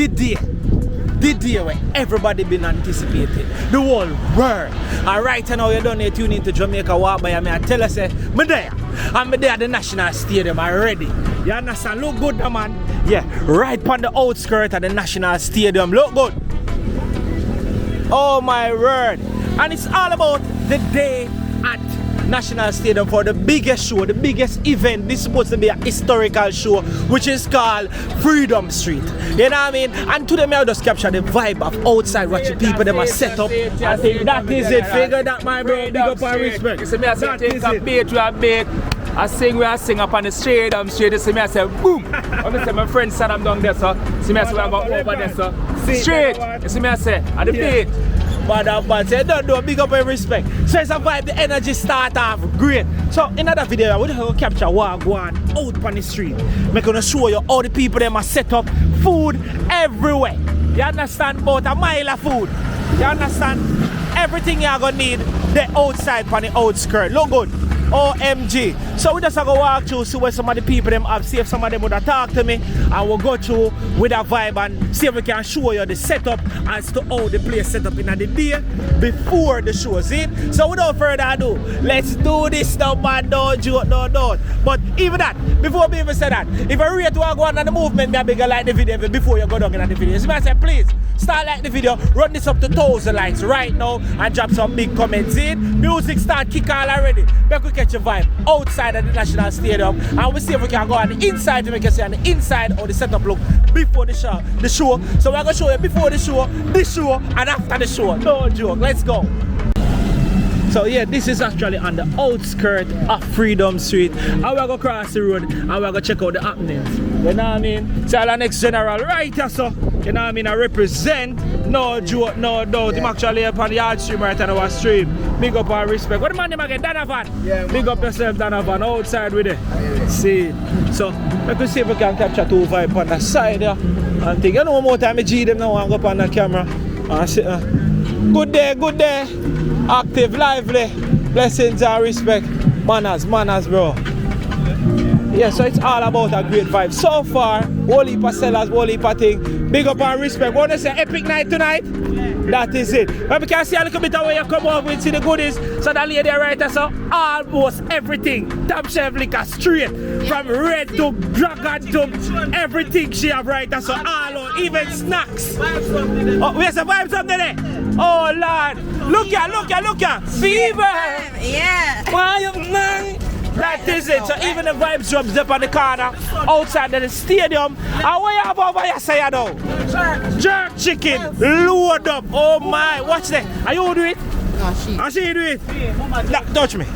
the day where everybody been anticipating, the whole world. And right now you don't need to tune into Jamaica Walk by me. I tell you, say, I'm there at the National Stadium already. You understand? Look good, man. Yeah, right on the outskirts of the National Stadium. Look good. Oh my word. And it's all about the day at National Stadium for the biggest show, the biggest event. This is supposed to be a historical show, which is called Freedom Street. You know what I mean? And today I just capture the vibe of outside, watching people them are set up. I think that is it. Figure that, my bro. Big up and respect. You see me, I say take a beat to a beat. I sing up on the Stadium Street. You see me, I say boom. I say my friend said I'm down there, so see me, I say we go over there, so straight. You see me, I say at the beat. But say don't do a big up and respect. So it's a vibe, the energy start off great. So in another video, we're going to capture what go on out on the street. We're going to show you all the people them are set up, food everywhere. You understand? About a mile of food. You understand? Everything you're going to need, the outside on the outskirt. Look good. OMG. So we just go walk through, see where some of the people them have, see if some of them would have talked to me, and we'll go through with a vibe and see if we can show you the setup as to how the place set up in the day before the show. See? So without further ado, let's do this now, man. Don't joke, don't. But even that, before we even say that, if I rate to go on the movement, me a bigger like the video before you go down in the video. So I say, please start like the video, run this up to 1,000 likes right now, and drop some big comments in. Music start kick all already. Make we catch a vibe outside of the National Stadium, and we'll see if we can go on the inside to make you see on the inside how the setup look before the show. So we're gonna show you before the show, and after the show. No joke. Let's go. So yeah, this is actually on the outskirts of Freedom Street. And we're going to cross the road and we're going to check out the happenings. You know what I mean? So the next general right here, so. You know what I mean? I represent, no joke, no doubt. I'm actually up on the hard stream right on our stream. Big up and respect. What the man name again? Donovan? Yeah, big up yourself, Donovan, outside with it. Yeah. See. So, let me see if we can capture two vibe on the side here. And think, you know, one more time I G them now and go up on the camera. And see, good day. Active, lively, blessings and respect, manners, bro. Yeah, so it's all about a great vibe. So far, whole heap of sellers, whole heap of thing. Big up and respect. Want to say epic night tonight? That is it. But we can see a little bit of where you come up with, see the goodies. So that lady right there, so almost everything. Top shelf liquor straight. From red to dragon to everything she have right there. So all out, even snacks. Oh, where's the vibes up there? Oh Lord. Look ya. Fever. Yeah. Why you man? That is it. So even the vibes drops up on the corner outside of the stadium. And what you have over here, say you know? Jerk chicken. Load up. Oh my. Watch that. Are you do it? No, she. I see you do it. Touch me.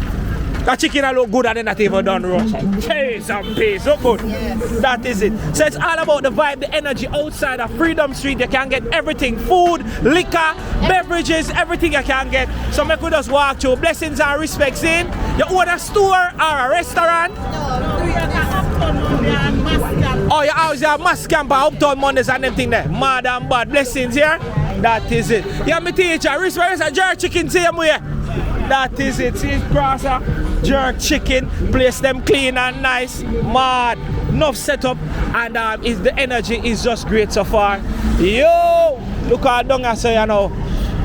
That chicken I look good and then not even done roast. Chase and pace, look good. Yes. That is it. So it's all about the vibe, the energy outside of Freedom Street. You can get everything, food, liquor, beverages, everything you can get. So make we just walk through. Blessings and respects in. You own a store or a restaurant? No, we are Uptown. Oh, you always have mass camp and Uptown Mondays and them thing there. Mad and bad. Blessings here. That is it. Yeah, me teacher. Respect a jerk chicken same way. That is it. See, crosser, jerk chicken, place them clean and nice, mad, enough setup, and the energy is just great so far. Yo, look how down I say, you know.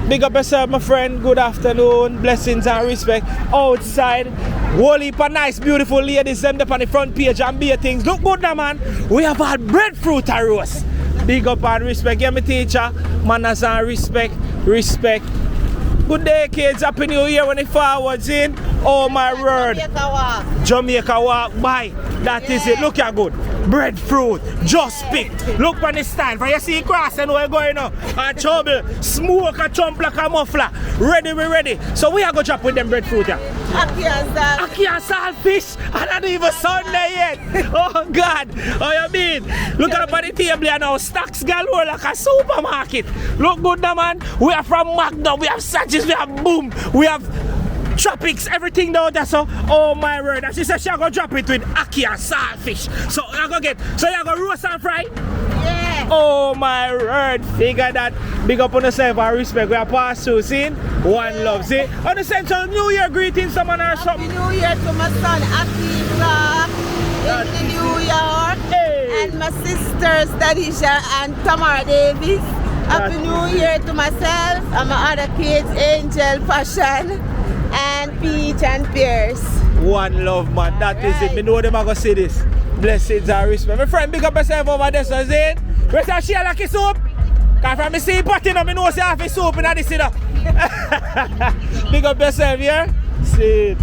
Big up yourself, my friend. Good afternoon. Blessings and respect. Outside, whole heap of nice, beautiful ladies them up on the front page and beer things. Look good now, man. We have had breadfruit and roast. Big up and respect. Yeah, my teacher. Manners and respect. Good day, kids. Happy New Year when it forwards in. Oh my word. Jamaica walk by. That is it. Look how good. Breadfruit. Just picked. Look on the stand. For you see cross and we're going on. A trouble. Smoke a chump like a muffler. Ready, we ready. So we are going to drop with them breadfruit here. Ackee and saltfish. And not even Sunday yet. Oh God. Oh you mean? Look up on the table here now. Stacks galore like a supermarket. Look good now, man. We are from Magnum. We have sachets. We have boom. We have tropics, everything down there, so oh my word. And she said she's gonna drop it with ackee and saltfish. So you're gonna roast and fry? Yeah. Oh my word. Figure that. Big up on yourself and respect. We are past through scene. One love. See? On the same time, New Year greetings, someone or something. Happy New Year to my son Akiza in the New York. Hey. And my sisters, Tadisha and Tamara Davis. Happy New Year to myself and my other kids, Angel, Passion, and Peach and Pierce. One love, man. That is it. Me know them are going to see this. Blessings and respect. My friend, big up yourself over there, so Zane. Where's that share like a soup? Because from me see potty, I know say half a soup in this, you know. Big up yourself, yeah? See it.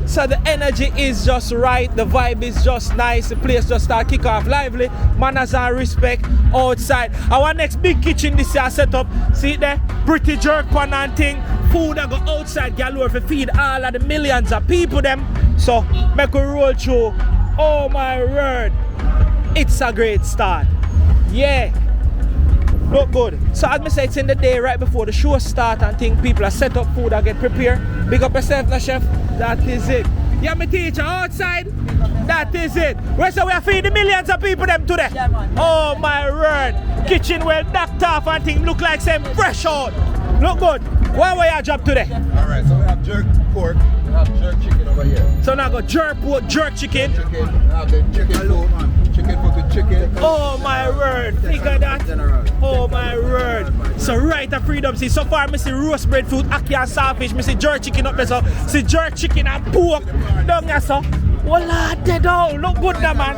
So the energy is just right, the vibe is just nice, the place just start kick off lively, manners and respect outside. Our next big kitchen this year set up, see it there, pretty jerk pan and thing, food that go outside, galore for feed all of the millions of people them. So make a roll through, oh my word, it's a great start, yeah. Look good. So as I say, it's in the day right before the show start and thing, people are set up food and get prepared. Big up yourself, the chef. That is it. Yeah, my teacher outside. That is it. Where so we are feeding millions of people them today. Yeah, man. Oh my word. Kitchen well docked off and thing look like some fresh out. Look good. What were your job today? Alright, so we have jerk pork, we have jerk chicken over here. So now go jerk pork, jerk chicken. We have the chicken foot, chicken foot with chicken. Oh my word, figure that. Oh my word. So right at Freedom, see so far I see roast bread food, ackee and saltfish, I see jerk chicken up there, so see jerk chicken and pork down there, so. Voila, dead out. Look good now, man.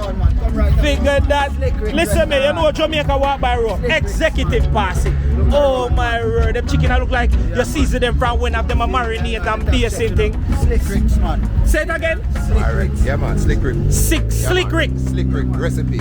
Figure that. Listen me, you know Jamaica walk by road. Executive passing. Oh my word, them chicken look like you season them from when of them a marinate and basting thing. Slick Ricks, man. Say it again. Slick Ricks. Yeah, man, Slick Ricks. Slick Ricks. Slick Rick recipe.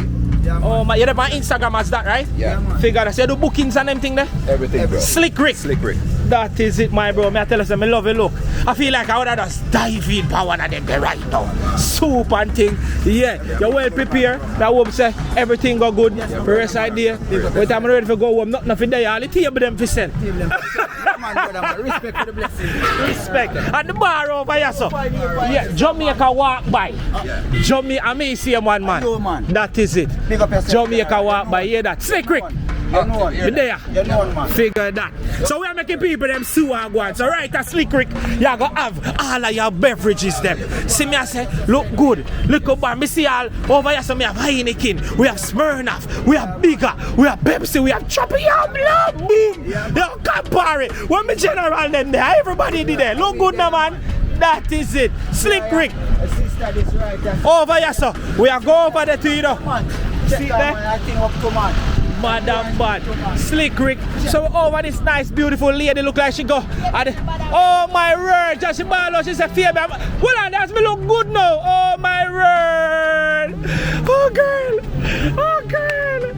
Oh my, you're on Instagram as that, right? Yeah. Figure that. So you do bookings and them thing there? Everything, bro. Slick Rick. Slick Rick. That is it, my bro. Me I tell you, I love it. Look, I feel like I would have just dive in for one of them there right now. Soup and thing. Yeah, you're well prepared. That woman say everything go good. For rest idea. When I'm ready for go home, nothing for there. All the table them for send. Respect for the blessing. Respect. And the bar over here, so. Yeah, Jamaica walk by. Jamaica, I may see a man. That is it. Jamaica walk by. Hear that? Slick Rick. You know one. You there? You know one, man. Figure that. So we are making people them sue and go on. So right at Slick Rick, you are going to have all of your beverages them. See me I say, look good. Look up bar. Me see all over here, so me have Heineken. We have Smirnoff. We have Bigger. We have Pepsi. We have Choppy. Boom. You compare it. When me general them there, everybody did there. Look good now, man. That is it. Slick Rick. Over here, so we are going over there to you know. See there? Madam Bad, Slick Rick. So over this nice, beautiful lady look like she go. Oh my word, just Malo, she said, "Fear me." Well, on, that's me look good now. Oh my word. Oh girl. Oh girl.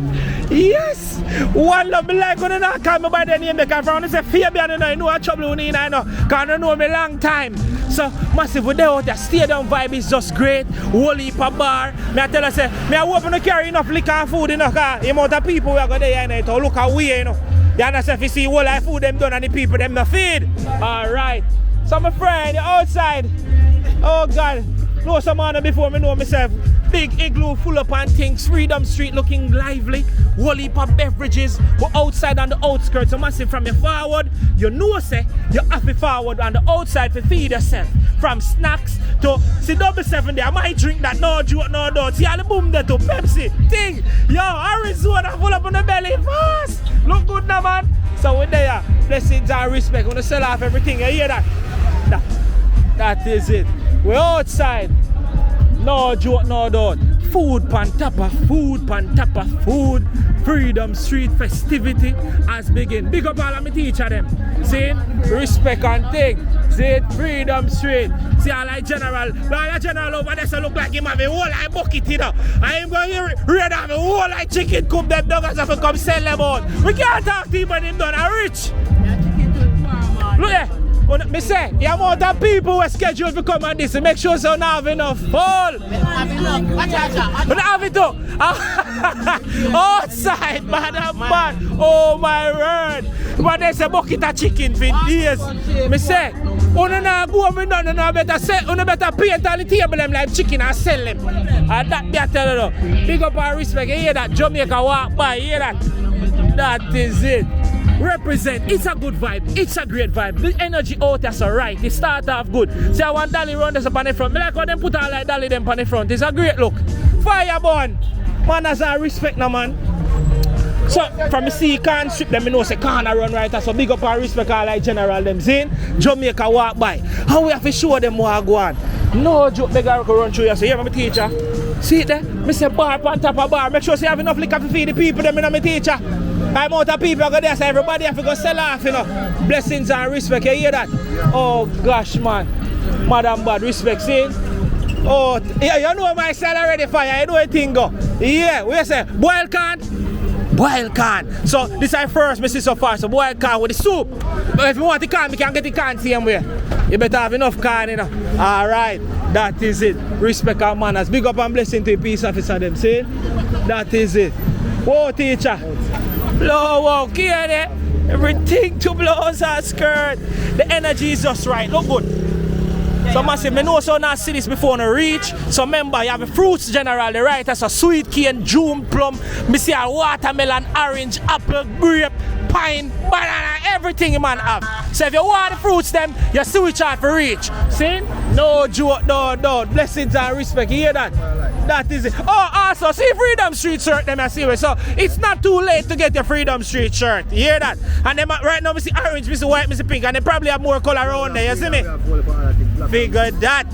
Yes. One love me like when I call me by the name because from say fear me and I know I trouble with me I know. Cause I know me long time. So massive with out there, stadium vibe is just great. Whole heap of bar. Me I tell her say, me I hope to carry enough liquor and food enough cause the amount of people we are going there and to look away, you know. You understand if you see whole life food them done and the people them the feed. Alright. So my friend, you're outside. Oh God. Know some man before me know myself. Big igloo full up and things. Freedom Street looking lively. Whole heap of beverages. We're outside on the outskirts. So massive from your forward. You know say you have to forward on the outside to feed yourself. From snacks to see double 7 there. I might drink that no juice, no doubt. See all the boom there to Pepsi. Thing. Yo, Arizona full up on the belly fast. Look good now man. So we're there. Blessings and respect. We're gonna sell off everything. You hear that? That is it. We're outside. No joke, no doubt. Food pan top of food, pan top of food. Freedom Street festivity has begin. Big up all of my teacher them. See? Respect and thing. See? Freedom Street. See all like general. All the general over there so look like him have a whole like bucket, you know. I am going to read have a whole like chicken cook them dogs so come sell them out. We can't talk to him when him done a rich. Look there. Me say, the amount of people who are scheduled to come on this, make sure so now have enough full. But have it too. Outside, man. Oh my word. But there's a bucket of chicken for days. Me say, you not go over none, you better paint all the table them like chicken and sell them. And that be a tell you. Big up and respect. You hear that? Jamaica walk by, you hear that? That is it. Represent, it's a good vibe, it's a great vibe. The energy out there so right, it start off good. See I want Dolly run this up on the front. Me like how them put all like Dolly them on the front. It's a great look. Fireborn. Manners and respect now, man. So, from the sea can strip them, you know, say can't run right. So, big up and respect all like general them saying, Jamaica walk by. How we have to show them what go on. No joke, they gotta run through you. So, here, my teacher. See it there? I say bar on top of bar. Make sure you have enough liquor to feed the people, them, you know, my teacher. I'm out of people go there, so everybody have to go sell off, you know. Blessings and respect, you hear that? Oh, gosh, man. Madam Bad, respect, see? Oh, yeah, you know my style already, fire. You know a thing go. Yeah, we say, boil can. Boil can. So this is first, Mrs. So far. So boil can with the soup. But if you want the can, we can get the can same way. You better have enough can, you know. Alright, that is it. Respect our manners. Big up and blessing to the peace officer them, see? That is it. Whoa, teacher. Blow out, hear it? Everything to blow us our skirt. The energy is just right. Look good. So massive, I know so not see this before on reach. So remember, you have the fruits generally, right? That's a sweet cane, June, plum, me see a watermelon, orange, apple, grape, pine, banana, everything you man have. So if you want the fruits them, you switch out for reach. See? No joke, no. Blessings and respect. You hear that? That is it. Oh, also, see Freedom Street shirt them I see. So it's not too late to get your Freedom Street shirt. You hear that? And them right now, I see orange, I see white, I see pink, and they probably have more color around there. You see me? Figure that.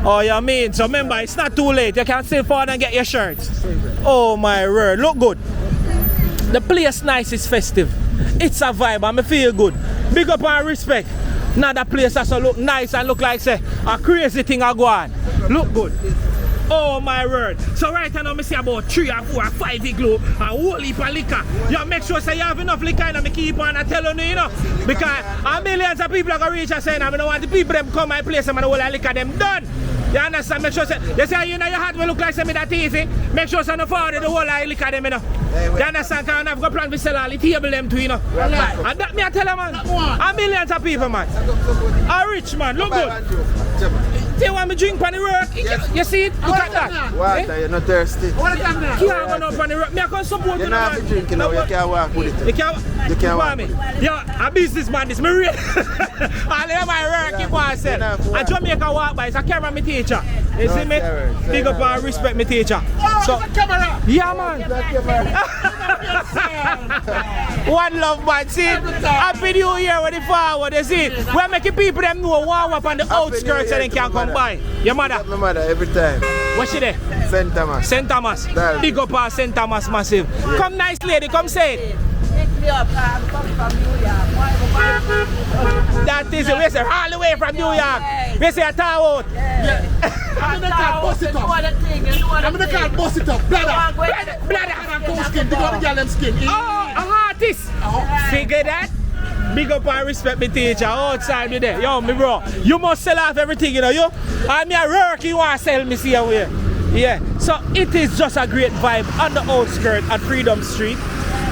Oh, you mean? So remember, it's not too late. You can still forward and get your shirts. Oh my word, look good. The place nice is festive. It's a vibe and I feel good. Big up and respect. Now the place also look nice and look like say a crazy thing I go on. Look good. Oh my word. So right now I see about 3 or 4 or 5 igloo and a whole heap of liquor. You make sure say you have enough liquor and I keep on and tell you, you know. Because millions of people are going to reach and say, I don't want the people them come my place and the whole liquor them done. You understand? Make sure say, you say you know your heart will look like something that easy. Make sure say no forward the whole liquor them, you know. You understand? Because I've got plan to sell all the table them too, you know. And that me I tell you, man. Millions of people, man. A rich man, look good. They want me drink on the road. You see it? Look at that. Water, you're not thirsty. You can't go up on the road. Me I can support you. You're not drinking now, you can't walk with it. You can't walk with it. Yo, a businessman, this me real. All of my work, keep on sell. And Jamaica walk by, it's a camera me teacher. You see me? Big up and respect me teacher. So, yeah, man. One love, man. See, happy New Year with the forward. You see, we're making people them know one up on the outskirts and they can come by. Your mother? My mother every time. What's she there? St. Thomas. St. Thomas. Big up our St. Thomas massive. Yeah. Come nice lady, come say it. That is it. We say all the way from New York. We say a town. I'm in the car, bust it up. I'm in the car, bust it up. Bladder. Skin. They got to get them skin. Oh, a artist. Figure that. Big up and respect me teacher outside me there. Yo, me bro, you must sell off everything, you know, you. I'm here work, you want to sell me see away. Yeah, so it is just a great vibe on the outskirts at Freedom Street.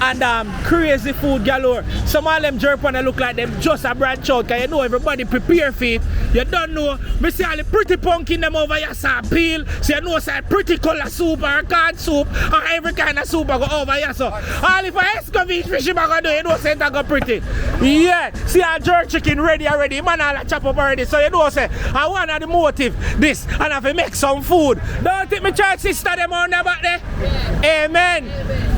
And crazy food galore. Some of them jerk and look like them just a branch out, because you know everybody prepare for it. You don't know. Me see all the pretty pumpkin them over here so peel. So you know say pretty color soup or canned soup or every kind of soup go over here. So all if a escovitch fish you go do, you know say that go pretty. Yeah. See our jerk chicken ready already. Man all chop up already. So you know say I want the motive this and have to make some food. Don't take me church sister them on there back there. Yeah. Amen.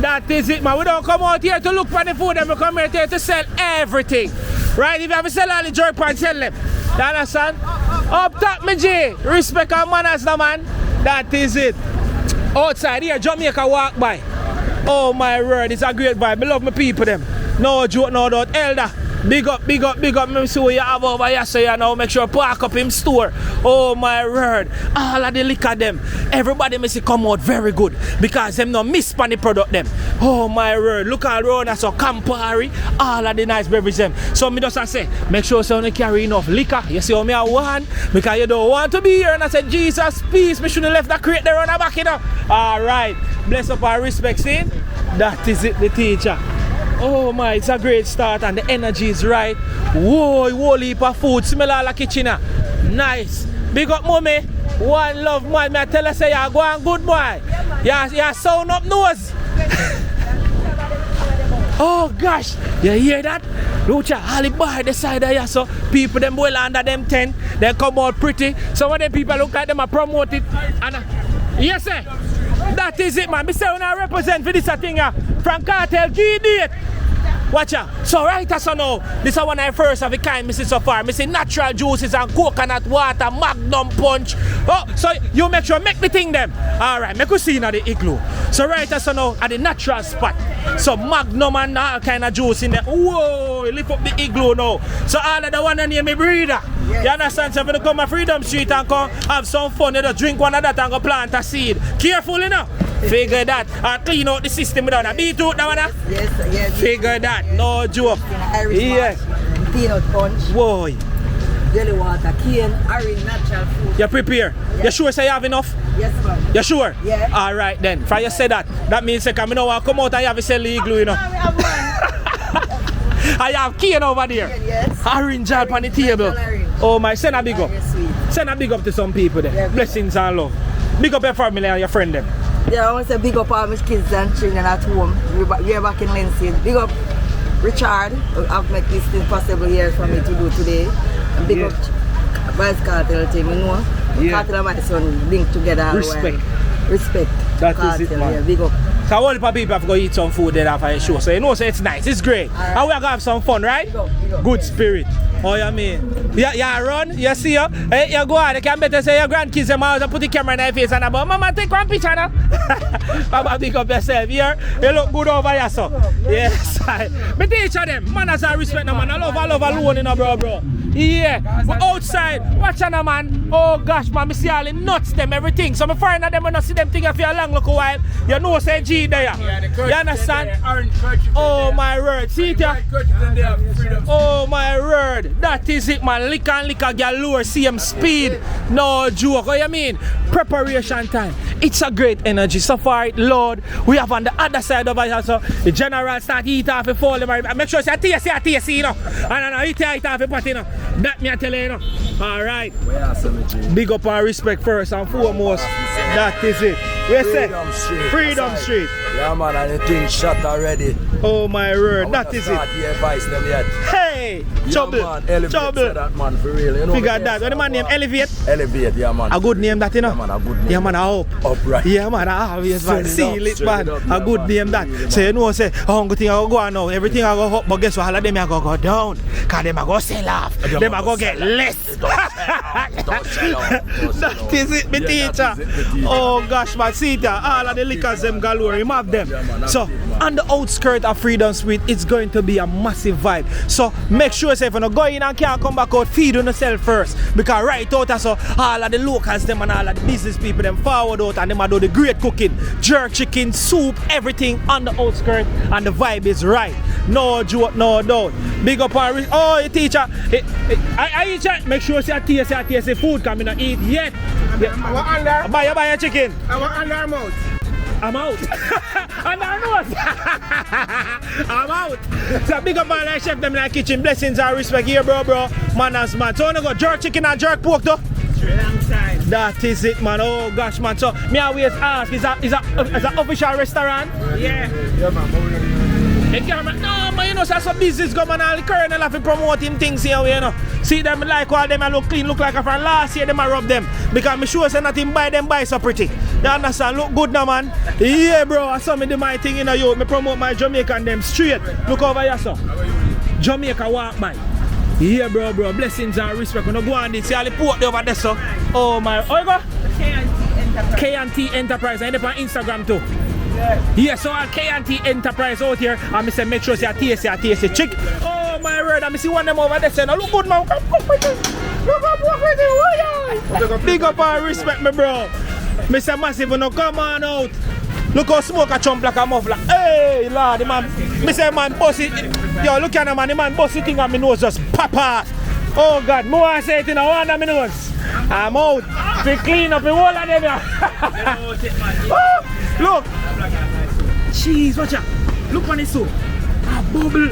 That is it, man. We don't come out here to look for the food and we come here to sell everything. Right? If you have to sell all the jerk pan, sell them. You understand? Up top, me G. Respect our manners now, man. That is it. Outside here, Jamaica walk by. Oh my word, it's a great vibe. I love my people them. No joke, no doubt. Elder. Big up, big up, big up. Me see what you have over here, so you know, make sure park up him store. Oh my word. All of the liquor them. Everybody me see come out very good. Because them no miss pan the product them. Oh my word. Look all around us, so Campari. All of the nice beverages them. So me just say, make sure so you carry enough liquor. You see how me I want? Because you don't want to be here. And I said, Jesus, peace. Me should have left that crate there on the back, you know. Alright. Bless up our respect, see? That is it, the teacher. Oh my, it's a great start and the energy is right. Whoa, whole heap of food. Smell like a kitchen. Nice. Big up, mommy. One love, man. I tell her, say, you're going good, boy. You're sound up nose. Oh gosh, you hear that? Look at all the bar the side of here, so people them boil under them tent. They come out pretty. Some of them people look like them are promoted. And yes, sir. That is it, man. Me say when I represent for this thing from KRTEL G-Date. Watch out. So right as I know, this is one of the first of the kind me see so far. Me see natural juices and coconut water, magnum punch. Oh, so you make sure make the thing them. Alright, make us see in the igloo. So right as I know, at the natural spot. So magnum and all kind of juice in there. Whoa, lift up the igloo now. So all of the one near me breeder. Yes. You understand? So if you come to Freedom Street and come have some fun, you just drink one of that and go plant a seed. Careful, you know. Figure that. Clean out the system without a beat out that one. Yes. Figure that. No joke. Yes. Peanut punch. Boy. Jelly water, cane, orange, natural food. You prepare? Yes. You sure say you have enough? Yes, ma'am. You sure? Yeah. Alright then. If you say that, that means that I don't want to come out and you have to sell the igloo, you know. I have cane over there. Yes. Orange out on the table. Oh my, send a big up. Send a big up to some people there. Yeah, blessings and love. Big up your family and your friend them. Yeah, I want to say big up all my kids and children at home. We're back in Lindsay. Big up Richard. I've met this thing possible here for me to do today. And big up Vice KRTEL team, you know. Yeah. KRTEL and my son linked together. Respect. Respect. That KRTEL, is it, man. Yeah, big up. So all the people have to go eat some food there after the show. So you know, so it's nice, it's great. Right. And we're going to have some fun, right? Big up. Good spirit. Oh, you mean? Yeah, run, you see you. Hey, you go on, you can better say your grandkids them out and put the camera in their face and about, Mama, take one picture now. Mama, pick up yourself here. You look good over here, so. Yes, me teach them. Manners and respect, no, man. I love alone, you know, bro. Yeah, but outside, watch on, man. Oh gosh, man, me see all the nuts, them, everything. So me foreigner them when I see them thing for a long look a while. You know, say G there. You understand? Oh my word, see it here? Oh my word. That is it, man. Lick and lick a girl lure, same speed. No joke. What you mean? Preparation time. It's a great energy. So far, Lord, we have on the other side of us. So the general start eat off the fall. Make sure you taste, you know. And eat off the pot, you know. That me I tell you, you know. Alright. Big up and respect first and foremost. That is it. Where say? Freedom Street. Yeah, man, and the thing shot already. Oh my word, that is it. Hey, trouble. That man for real, you know. Figure that. What the man name? Elevate? Elevate, yeah, man. A good name that, you know. Yeah, man, a good name. Yeah, man, I hope. Upright. Yeah, man, I obvious, man. Seal it, man. A good name that. So you know, say, oh, good thing I go on now. Everything I go up, but guess what? All of them I go down. Because them I go sell off. Them I go get less. That is it, my teacher. Oh gosh, man, see that. All of the liquors them galore, you have them. So on the outskirts of Freedom Street, it's going to be a massive vibe. So make sure if you don't go in and can't come back out, feed on yourself first. Because right out so all of the locals them and all of the business people them forward out and them do the great cooking. Jerk chicken, soup, everything on the outskirts and the vibe is right. No joke, no doubt. Big up on oh teacher. I eat make sure you taste the food because I don't eat yet. I want Buy your chicken. I want under mouth. I'm out. I'm out. So big up all the chef them in the kitchen. Blessings and respect here, bro. Manners, man. So I want to go jerk chicken and jerk pork though. That is it, man. Oh gosh, man. So me always ask, is that official restaurant? Yeah, man. No, man, you know, so some business go on all the Colonel have to promote him things here, you know. See them like all them look clean, look like from last year them I rub them. Because I'm sure say nothing buy them buy so pretty. You understand? Look good now, man. Yeah, bro. I saw me do my thing, you know, me promote my Jamaica and them straight. Look over here, so. Jamaica walk by. Yeah, bro. Blessings and respect. When I go on this, see all the port over there, so. Oh my. Oh, you go? KRTEL Enterprise. I end up on Instagram too. Yeah, so our KRTEL Enterprise out here, and I say make sure you taste it. Chick. Oh my word, I see one of them over there saying, look good man. Look up. Big up and respect me, bro. Mr. Massive, no come on out. Look how smoke a chump like a muffler. Hey, Lord, the man. Me say man boss it. Yo, look at the man. The man boss it thing on my nose just pop off. Oh God, more I say it in a one of my nose. I'm out. To clean up the whole of them. Look. Jeez, watch out. Look on this soup. A bubble.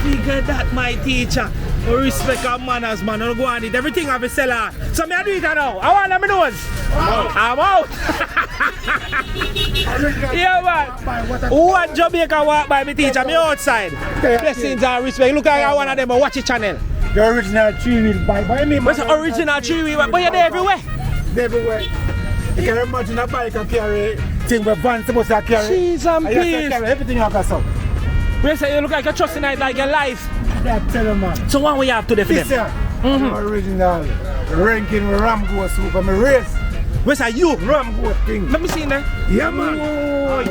Figure that, my teacher. Respect our manners, man. I'll go on it. Everything I have a seller. So me I do it now. I want them nose. I'm out. Yeah, man. One Jamaica walk by me teacher. Me outside. Blessings and respect. Look at one of them. Watch the channel. The original 3-wheel bike. What's the original 3-wheel bike? But you're there everywhere. Everywhere. You can imagine a bike can carry thing where Van supposed to carry. Cheese and I just peas. carry everything you got some. We say you look like you're trusting it like your life. Yeah, tell them, man. So what we have today for This them? here, original ranking with ram goat soup and my race. We say you. Ram goat thing. Let me see there. Yeah, man. Oh,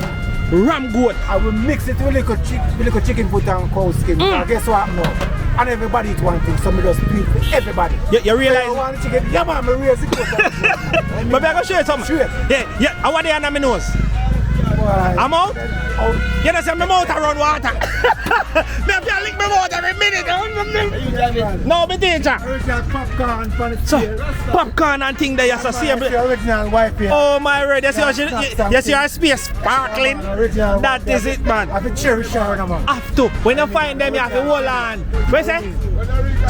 ram goat. I will mix it with little chicken foot and cow skin. And guess what now? And everybody eat one thing, so me just do it for everybody. You realize? I want chicken. Yeah, man, me raise it. But I'm going to show you something. Yeah. I want the hand on my nose. I'm out? You know, say my mouth around water. Me have to lick my mouth every minute. No, me danger. Original popcorn for the So, popcorn and thing there, you see. the original wife here. Oh my word, you see our space sparkling? That is it, man. I have to cherish her, man. Have to. When you find them, you have to hold on. What you say?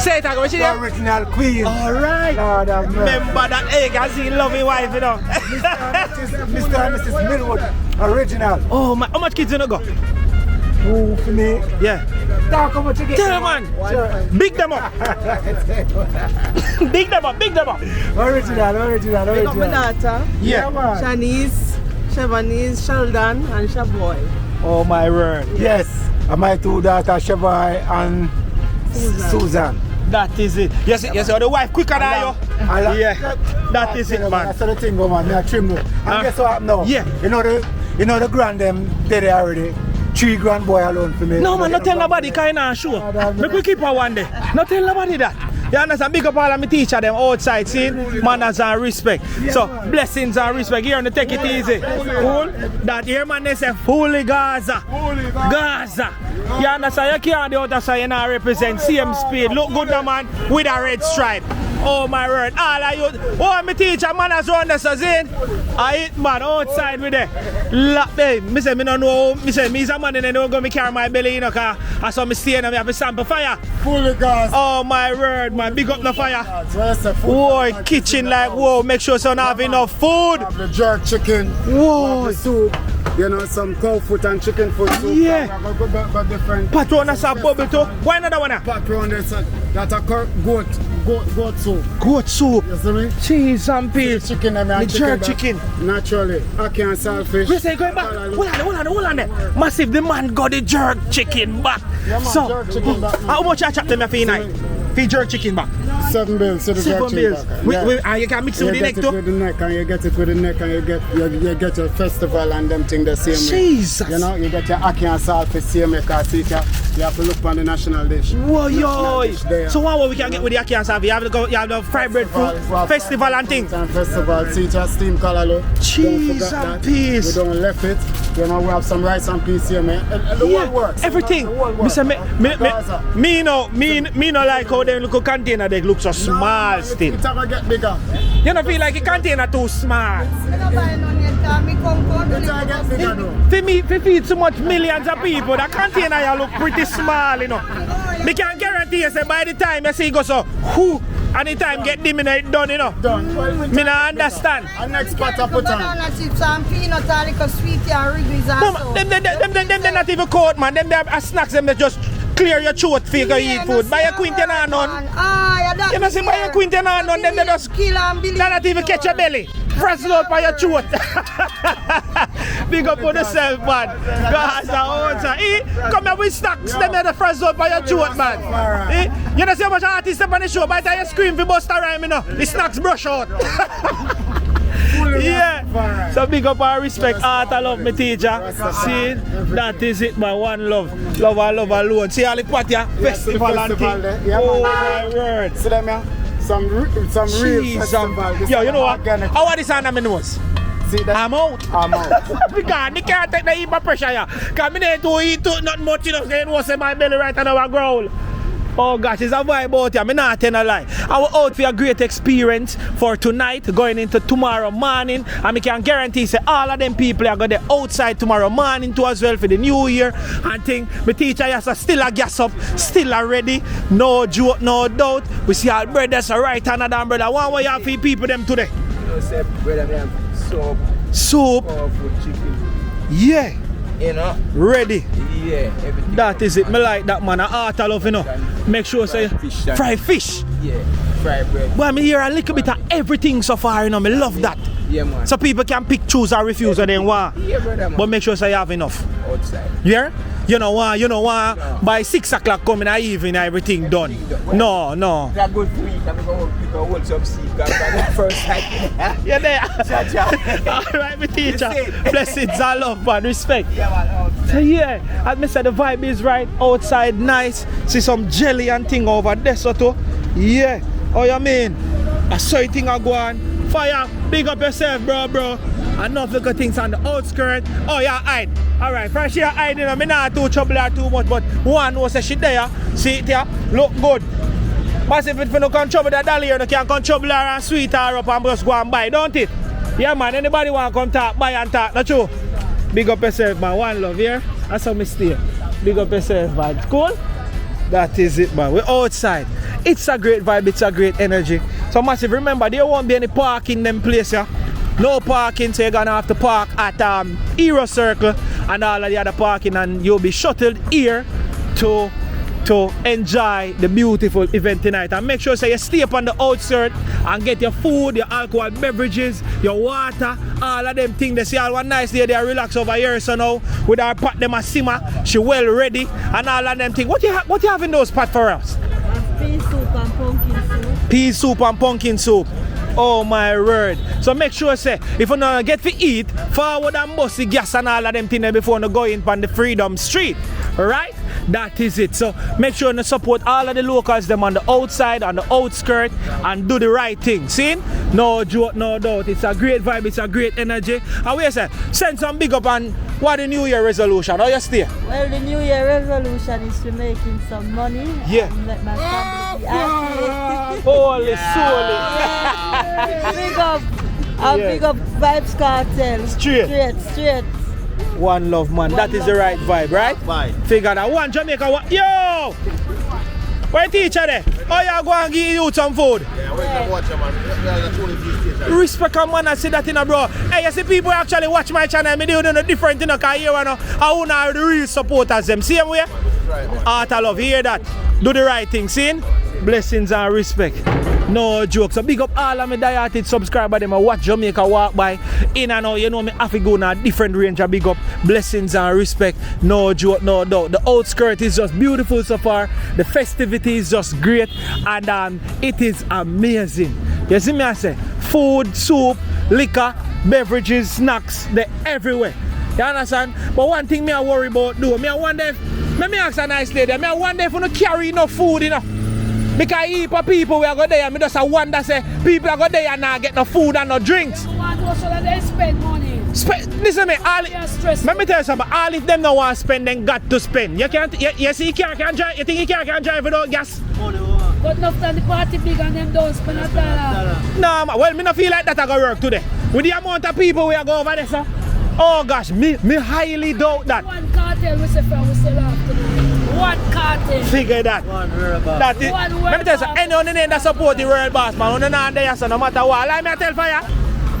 Say it again, what you The say? original queen. Alright. Lord have mercy. Remember that egg as he love his wife, you know. Mr. and Mrs. Millwood, original. Oh my, how much kids you know go? Ooh, for me. Yeah. Talk how much you get. Tell them, man. Sure. Big them up. Big them up, big them up. Original. Pick up my daughter, Yeah. man. Shanice, Chevanese, Sheldon, and Shaboy. Oh my word. Yes. And my two daughters, Shavai and Susan. That is it. Yes, the wife quicker than you. Yeah. That is it, man. That's the thing, man. I trim them. And guess what now? Yeah. You know the grand them dead already. 3 grand boy alone for me. No man, not tell nobody kind of show. Make we keep her one day. Not tell nobody that. You understand? Big up all of my teacher them outside, see? Manners and respect. So, blessings and respect. Here on the Take It Easy. Cool? That here man, they say fully Gaza. Gaza. You understand? You can't do out outside, you not represent same speed. Look good now, man, with a red stripe. Oh my word. All of you. Oh, my teacher manners around the Sazin. I eat man outside with it. Me say me no know. Me say me's a man and I don't go me carry my belly, you know, cause I saw me stay and I have a sample fire. Fully gas. Oh my word, man. Big up the fire. Boy, Whoa, kitchen like whoa, make sure son have enough food. have the jerk chicken. Whoa. The soup. You know, some cow foot and chicken foot soup. Yeah. But different. Patron some bubble too. Why another one? Patron, that's a goat soup. Goat soup. You see me? Cheese and peas. Chicken and The jerk back. chicken. Naturally. Ackee and saltfish. We say going back. Hold on there. Massive, the man got the jerk chicken back. Yeah, man, So, jerk chicken back, man. how much I chop them for you night? For jerk chicken back. 7 bills to the jerk 7 chicken bills. back. Yeah. And you can mix it You with the get neck it too. with the neck and you get it with the neck and you get your festival and them thing the same way. Jesus. You know, you get your ackee and saltfish same way because you have to look on the national dish. Whoa, National yo. dish there. So what we can get with the ackee and saltfish? You have the fried bread food festival and things. And festival, see your steam callaloo. Cheese and peas. We don't left it. You know, we have some rice and peas here, man. And the whole works. Everything. The whole Me works. say me no like how them little container they look so small still. It's gonna get bigger. You don't feel like a container too small. I don't buy none yet, me come to It's gonna get bigger though. For feed so much millions of people, that container you look pretty small, you know. Me can guarantee you say by the time you see it go so whoo, and the time get dim it done, you know. Done. Well, Me not understand. and next pot I put on. banana chips and peanut and little sweetie and wriggles No, and man, so. them not even cold, man. Them are snacks, them they just clear your throat for you to eat food. Buy a quintin and none. You know, say buy a quintin and none, them they just kill and believe. they not even catch your belly. Fresh load by your throat. Big up on yourself, man. Come here with stocks, them are the fresh load by your throat, man. You know, see how much artists up on the show, by the time you scream for Busta Rhyme, you know, the snacks brush out. Yeah. So big up our respect, art, I love my teacher. See, that is it, my one love. Love alone. See all the party, festival and thing. Yeah, Oh man. my word. See them here? Some real festival. This Yo, you is know what? organic. How are this on my nose? See that? I'm out. I'm out. Because they can't take the heat pressure here. Because I need to eat not much enough. They know say my belly right on our growl. Oh gosh, it's a vibe out here. I'm not telling a lie. I was out for a great experience for tonight, going into tomorrow morning. And I can guarantee say all of them people are going to be outside tomorrow morning too as well for the new year. And think my teacher has still a gas up, still a ready. No joke, no doubt. We see our brothers are right hand and brother. One way you have for people them today. You know, say, brother, me have soap, Soup. powerful chicken. Yeah. You know? Ready. Yeah, everything. That is it. Me like that man. I art I love, you know. Make sure say fried fish. Yeah, fried bread. But I hear a little bit of everything so far, you know. Me love that. Yeah, man. So people can pick, choose or refuse what they want. Yeah, brother, man. But make sure say you have enough. Outside. Yeah? You know what? By 6 o'clock coming in the evening, everything done. No. That good for me. I'm going to pick a hold some seat. That's first time. You're there. Cha-cha. Alright, my teacher. Blessings and love, man. Respect. Yeah, man. Outside. So yeah, as I said, the vibe is right. Outside nice. See some jelly and thing over there, so too. Yeah. Oh, you mean? I saw a thing I go on. Fire. Big up yourself, bro. Enough little things on the outskirts. Oh, yeah, hide. Alright, first you hide, you know, me not too trouble her too much, but one knows that she there. See it here? Look good. But if you don't come trouble that dolly, you can come trouble her and sweet her up and just go and buy, don't it? Yeah, man, anybody want to come talk, buy and talk, not true? Big up yourself, man. One love here. That's how me stay. Big up yourself, man. Cool? That is it, man. We're outside. It's a great vibe, it's a great energy. So massive, remember, there won't be any parking in them place, yeah? No parking, so you're gonna have to park at Hero Circle and all of the other parking, and you'll be shuttled here to enjoy the beautiful event tonight. And make sure so you stay up on the outskirts and get your food, your alcohol beverages, your water, all of them things. They see all one nice day they are relax over here, so now with our pot them a simmer, she well ready and all of them things. What you have in those pot for us? Pea soup and pumpkin soup. Pea soup and pumpkin soup. Oh my word. So make sure say if you don't get to eat, forward and bust the gas and all of them things before you go in on the Freedom Street. Alright? That is it. So make sure you support all of the locals them on the outside, on the outskirts, and do the right thing. See? No joke, no doubt. It's a great vibe, it's a great energy. And we say, send some big up on what the New Year resolution. How you stay? Well, the New Year resolution is to making some money. Yeah. And let my family be happy. Holy solely. Big up. Big up Vibes Cartel. Straight. One love, man. That is the right vibe, right? Vibe. Figure that. One Jamaica. Yo! Where teacher there? Oh, you go and give you some food. Yeah, we're going to watch them, man. Respect a man, I see that in a bro. Hey, you see people actually watch my channel. Me doing a different thing. Because here I want to the real supporters them. See them way? Art of love. Hear that? Do the right thing. See? Blessings and respect. No joke. So big up all of my dieted subscribers. Them watch Jamaica walk by. In and out, you know me have to go in a different range of big up. Blessings and respect. No joke, no doubt. The outskirt is just beautiful so far. The festivity is just great. And it is amazing. You see me I say? Food, soup, liquor, beverages, snacks, they're everywhere. You understand? But one thing me I worry about do, me I wonder if, me ask a nice lady, me I wonder if you don't carry enough food, you know. Because heap of people will go there and me just wonder say people are go there and not get no food and no drinks. So they spend money. Listen me, let me tell you something, all if them don't want to spend, then got to spend. You can't, you see, you can't drive, you think you can't drive without gas? But enough time the party big and them don't spend a dollar. No, well, me not feel like that I go work today. With the amount of people we are go over there, sir. Oh gosh, me highly doubt that. One cartel we say from we sell off today. One cartel. Figure that. One world boss. That is, let me tell you something, anyone in there that support the world boss, man, on not there, so no matter what. Like me I tell for you.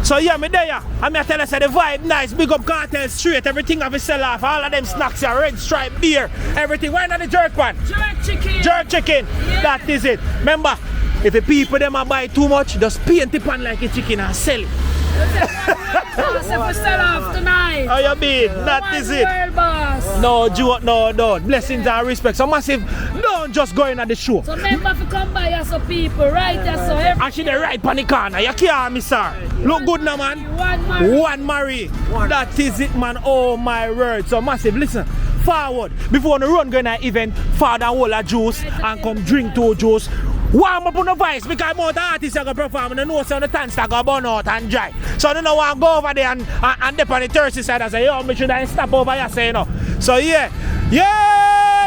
So yeah, me there, and me I tell you, say the vibe nice, big up cartel straight, everything have a sell off, all of them snacks here, red stripe beer, everything. Why not the jerk one? Jerk chicken. Jerk chicken. Yeah. That is it. Remember, if the people them a buy too much, just paint the pan like a chicken and sell it. If we sell off tonight. How you mean? That is it. World boss. No joke, no doubt. Blessings and respect. So massive, don't just go in at the show. So remember if you come by us some people, right? That's so every Actually, the right pan the corner. You can't miss her. Look good now, man. One Marie. That is it, man. Oh my word. So massive, listen. Forward. Before the run going to event, father hold a juice and come drink 2 juice. Warm up on the voice because more artists are going to perform and the nose on the tanks are going to burn out and dry. So I don't know want to go over there and dip on the thirsty side and say, yo, me should I stop over here, say, you know. So yeah,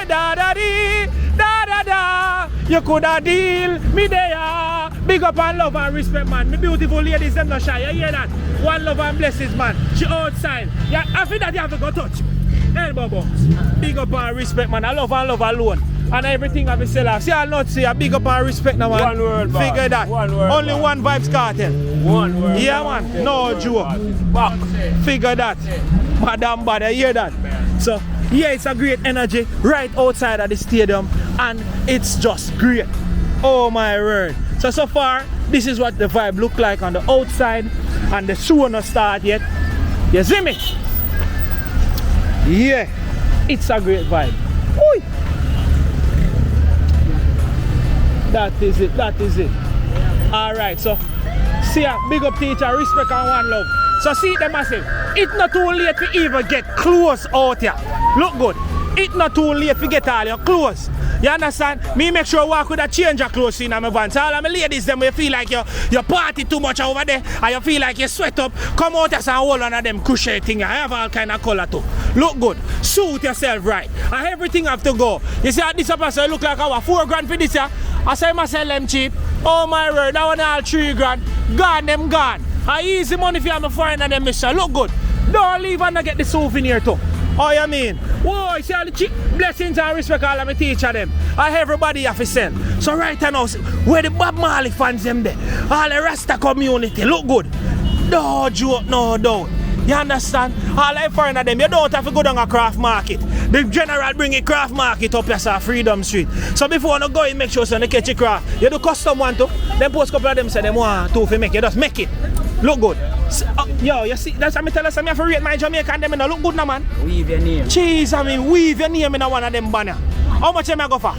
da da dee, da da da, you could have deal me there. Big up and love and respect, man. Me beautiful ladies, them not shy, you hear that? One love and blessings, man. She outside. Yeah, after that you have to go touch. Elbow box. Big up and respect, man. I love and love alone. And everything have a sell off. See, I'll not say a big up and respect now, man. One word, boss. Figure that. One word, only boss. one Vibes Cartel. One word. Yeah, man. No joke. Back. Figure that. Madam Bad, you hear that? So, yeah, it's a great energy right outside of the stadium. And it's just great. Oh, my word. So far, this is what the vibe look like on the outside, and the show not start yet. You see me? Yeah, it's a great vibe. Oi. That is it, that is it. Alright, so see ya, big up teacher, respect and one love. So see them massive. It's not too late to even get clothes out here. Look good. It's not too late to get all your clothes. You understand? Me make sure I walk with a change of clothes in my van. So all of my ladies, them you feel like you party too much over there and you feel like you sweat up, come out as a whole one of them crochet thing. I have all kind of color too. Look good. Suit yourself right. And everything have to go. You see this person look like our 4 grand for this year. I say myself them cheap. Oh my word, that one all 3 grand. Gone them gone. I easy money for you foreign and them mission. Look good. Don't leave and get the souvenir too. Oh, you mean? Whoa, see all the cheap blessings and respect all of my teacher them. And everybody have to send. So right now, where the Bob Marley fans them there, all the Rasta community, look good. No joke, no doubt. You understand? All the foreigner them, you don't have to go down a craft market. The general bring a craft market up here, sir, Freedom Street. So before you go in, make sure you catch a craft. You do custom one too. Then post couple of them say them want to make it. Just make it. Look good. Yo, you see, that's what I tell us. I have to rate my Jamaica and them in look good now, man. Weave your name. Jeez, I mean, weave your name in one of them banner. How much am I go for?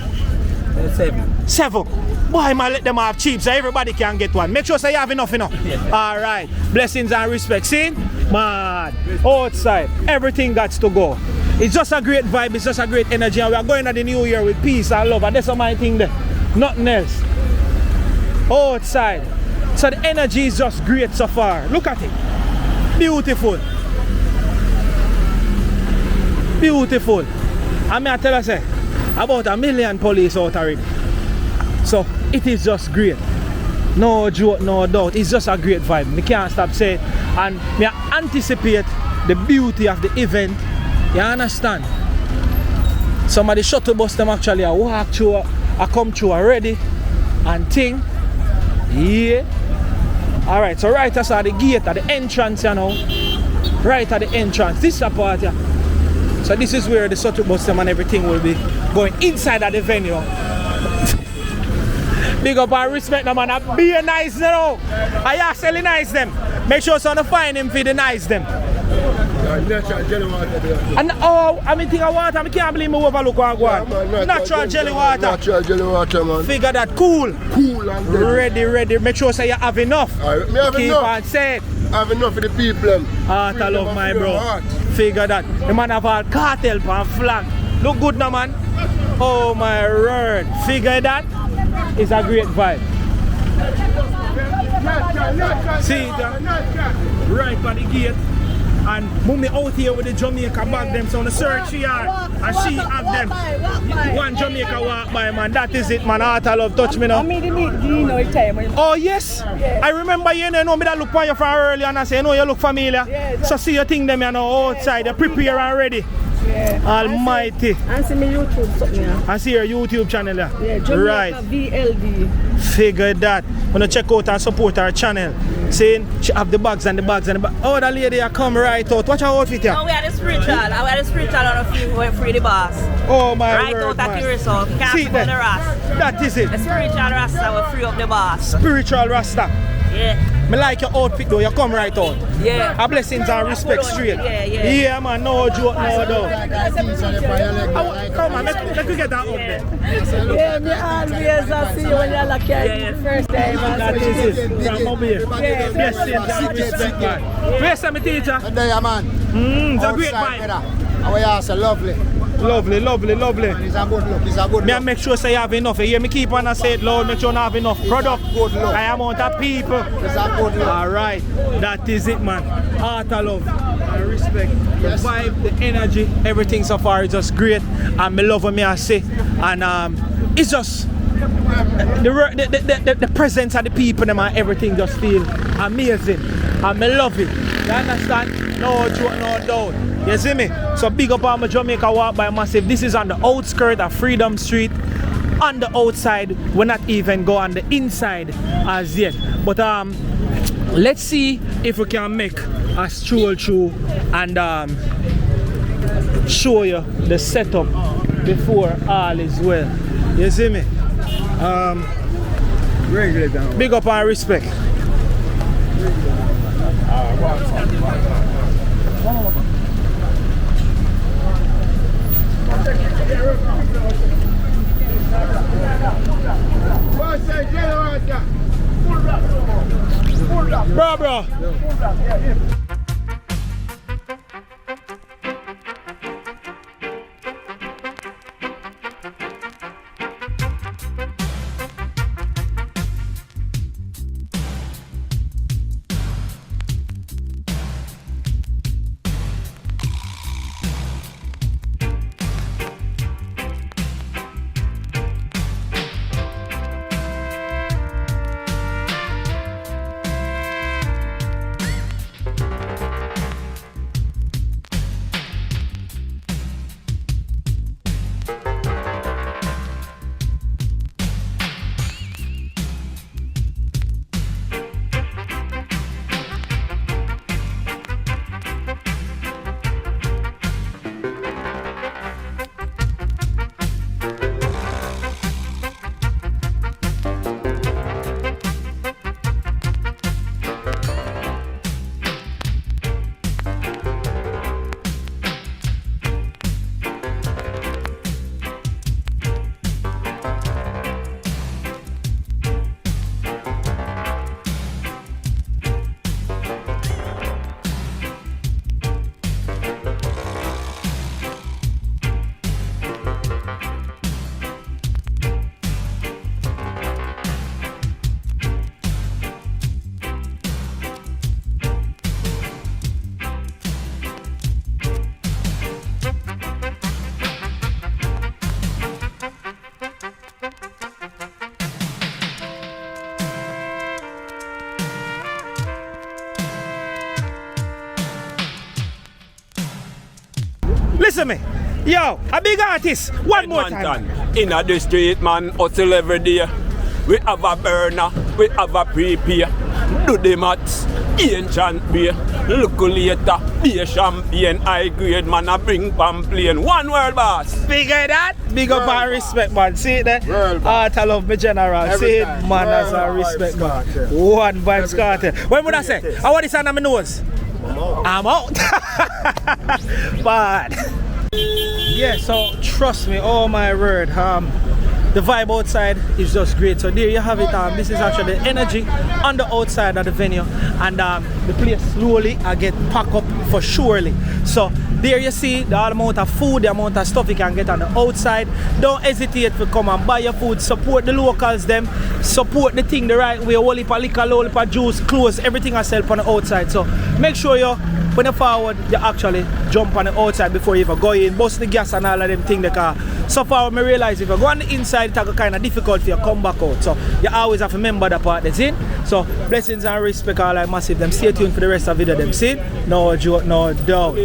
7. 7. Why am I let them have cheap so everybody can get one? Make sure so you have enough, Alright. Blessings and respect. See? Man, outside, everything got to go. It's just a great vibe, it's just a great energy, and we are going to the new year with peace and love, and that's my thing there. Nothing else. Outside. So the energy is just great so far. Look at it. Beautiful. Beautiful. I mean, I tell you, about 1 million police out of it. So it is just great. No joke, no doubt. It's just a great vibe. I can't stop saying. And I anticipate the beauty of the event. You understand? Some of the shuttle bus them actually I walk through, I come through already and thing. Yeah. Alright, so right outside the gate at the entrance, you know. Right at the entrance. This is a part here. So this is where the shuttle bus them and everything will be going inside of the venue. Big up and respect them and be nice, you know. I actually nice them. Make sure someone find him for the nice them. And oh, I mean, think of water, I can't believe me overlook what I want. Natural jelly water. Natural jelly water, man. Figure that cool. Cool and ready, ready. Make sure say you have enough. Right, me have keep enough. on say. I have enough for the people. Heart I love my bro. Figure that. The man have all KRTEL and flag. Look good now, man. Oh my word. Figure that. It's a great vibe. See that? Right by the gate. And move me out here with the Jamaica bag them, so on the search here and she have them. One Jamaica walk by, man. That is it, man. Heart I love touch me now. Oh yes? Yeah. I remember you know me that look for you from earlier and I say, no, you look familiar. Yeah, so see your thing them you know outside, you prepare and ready. Yeah. Almighty. And see my YouTube something here. I see your YouTube channel there. Yeah, Jamaica right. VLD. Figure that. When you check out and support our channel. Saying she have the bags and the bags and the bags. Oh, that lady come right out. Watch her outfit here. No, we are the spiritual. I wear the spiritual on the field where free the boss. Oh my right word, out at the result. Can't see the rasta. That is it. The spiritual rasta will free up the boss. Spiritual rasta. Yeah. Me like your outfit though, you come right out. Yeah. A blessings and respect straight. Yeah, yeah. Yeah man, no joke, no doubt. Come on, let's get that up there. Yeah, me always see you when you're lucky the first time. That is it. From over here. Blessings and respect man. Where's my teacher? There, man. It's a great vibe. Our house are lovely. Lovely, lovely, lovely. It's a good look, it's a good Me look. make sure say you have enough. You hear me keep on and say it loud, make sure you have enough product. Good look. I amount of people. It's a good look. Alright, that is it man. Heart of love and respect. The vibe, the energy, everything so far is just great. And me love what me I say. And it's just the presence of the people them and everything just feel amazing. And me love it. You understand? No joke, no doubt. You see me? So big up on my Jamaica walk by massive. This is on the outskirts of Freedom Street. On the outside, we're not even go on the inside as yet. But let's see if we can make a stroll through and show you the setup before all is well. You see me? Big up and respect. Bro. Listen me. Yo, a big artist. One more time. In the street, man, hustle every day. We have a burner, we have a prepare. Do the maths, ancient beer. Look later, be a champagne, high grade man, I bring pamphlet. One world boss. Bigger that, big up and respect, man. See it there? Art I love me general. See it, man, as a respect, man. One VYBZ cartel. When would I say? I want this under my nose. I'm out. Bad. Yeah, so trust me, oh my word, the vibe outside is just great. So there you have it. This is actually the energy on the outside of the venue, and the place slowly get packed up for surely. So there you see the amount of food, the amount of stuff you can get on the outside. Don't hesitate to come and buy your food. Support the locals, them. Support the thing the right way. Whole heap of liquor, whole heap of juice, clothes, everything I sell on the outside. So make sure you, when you forward, you actually jump on the outside before you even go in. Bust the gas and all of them things. So far, I realize if you go on the inside, it's kind of difficult for you to come back out. So you always have to remember the part that's in. So blessings and respect all like massive. Them stay tuned for the rest of the video. Them see? No joke, no doubt.